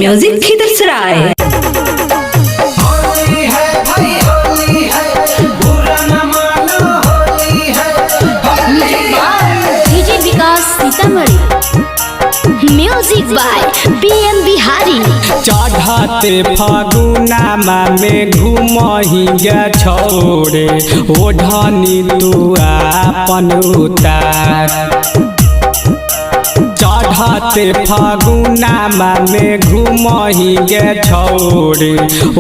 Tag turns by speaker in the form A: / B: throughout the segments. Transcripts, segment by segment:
A: Music Khidarsarai.
B: Holi है भाई होली है, बुरा न मानो होली है।
C: DJ Vikas Sitamarhi, music by BM Bihari.
D: चढ़ते फागुनामा में घूमही गे छोड़े ओढ़नी तू आपन उतार। चढ़ते फागुनामा में घूमही गे छोड़े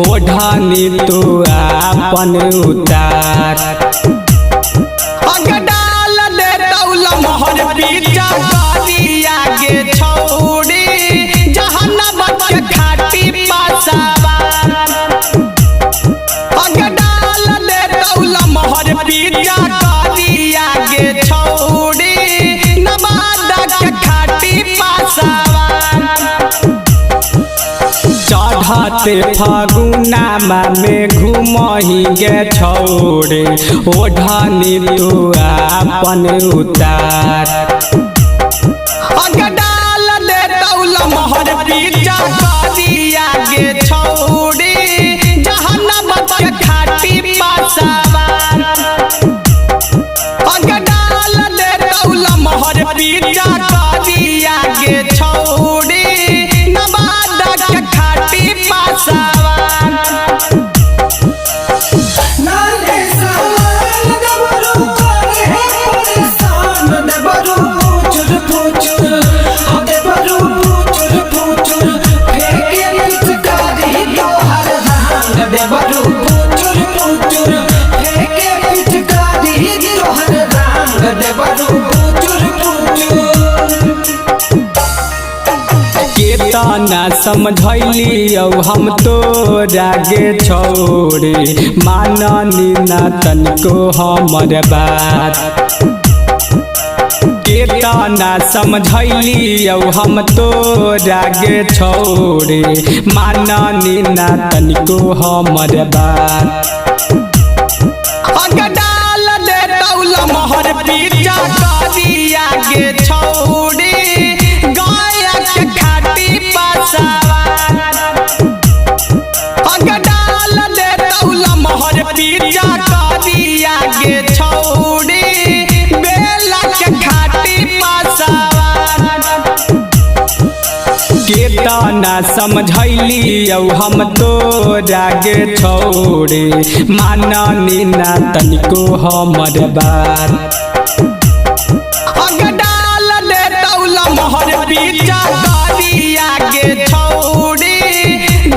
D: ओढ़नी तू आपन उतार। डाल दे तौल मोहर पीछा करिया गे छोड़ी जहन्नम के खाटी पासावा। डाल दे तौल मोहर पीछा करिया गे छोड़ी नवादा के खाटी पासावा। चढ़ते फागुनामा में घूमही गे छोड़े ओढ़नी तू आपन उतार। डाल दे तौल मोहर पीछा करिया गे छोड़ी जहन्नम के खाटी पासावा। डाल दे तौल मोहर पीछा करिया गे छोड़ी नवादा के खाटी पासावा।
B: नाले सावन दबरू करे परेशान, दबरू पूछुर पूछुर, दबरू पूछुर पूछुर, फेंके पिचकारी तोहर धान। दबरू पूछुर पूछुर, फेंके पिचकारी तोहर धान। दबरू पूछुर पूछुर।
D: केतना समझैली हम तोरा गे छोड़े माननी ना तनिको हमर बात। केतना समझैली हम तोरा गे छोड़े माननी ना तनिको हमर बात। डाल दे तौल मोहर पीछा करिया गे छोड़ी गाया के खाटी पासावा। डाल दे तौल मोहर पीछा करिया गे छोड़ी बेला के खाटी पासावा। केतना समझैली हम तोरा गे छोड़े माननी ना तनिको हमर बात। डाल दे तौल मोहर पीछा करिया गे छोड़ी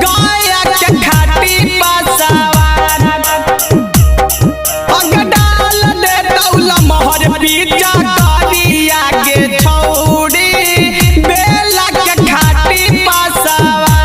D: गाया के खाटी पासावा। डाल दे तौल मोहर पीछा करिया गे छोड़ी बेला के खाटी पासावा।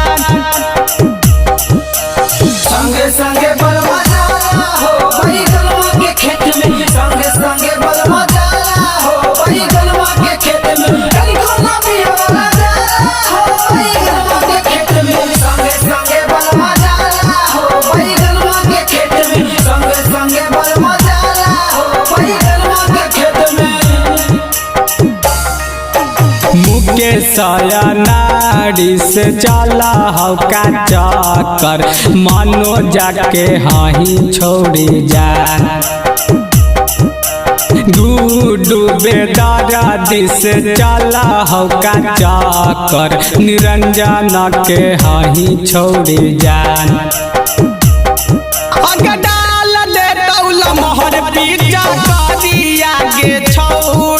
B: संगे संगे बलवा जाला हो भाई गलवा के खेत में, संगे संगे बलवा जाला हो भाई गलवा के खेत में। कहीं कोना भी वाला जाला हो भाई गलवा के खेत में, संगे संगे बलवा जाला हो भाई गलवा के खेत में। संगे संगे बलवा जाला हो भाई गलवा के खेत में।
D: मुकेश नारी से चला हो का चक्कर मानो जाके हाही छोड़ी जा। गुडू बेदारा से चला हो का चक्कर निरंजन के हाही छोड़ी जान। डाल दे तौल मोहर पीछा करिया गे छोड़ी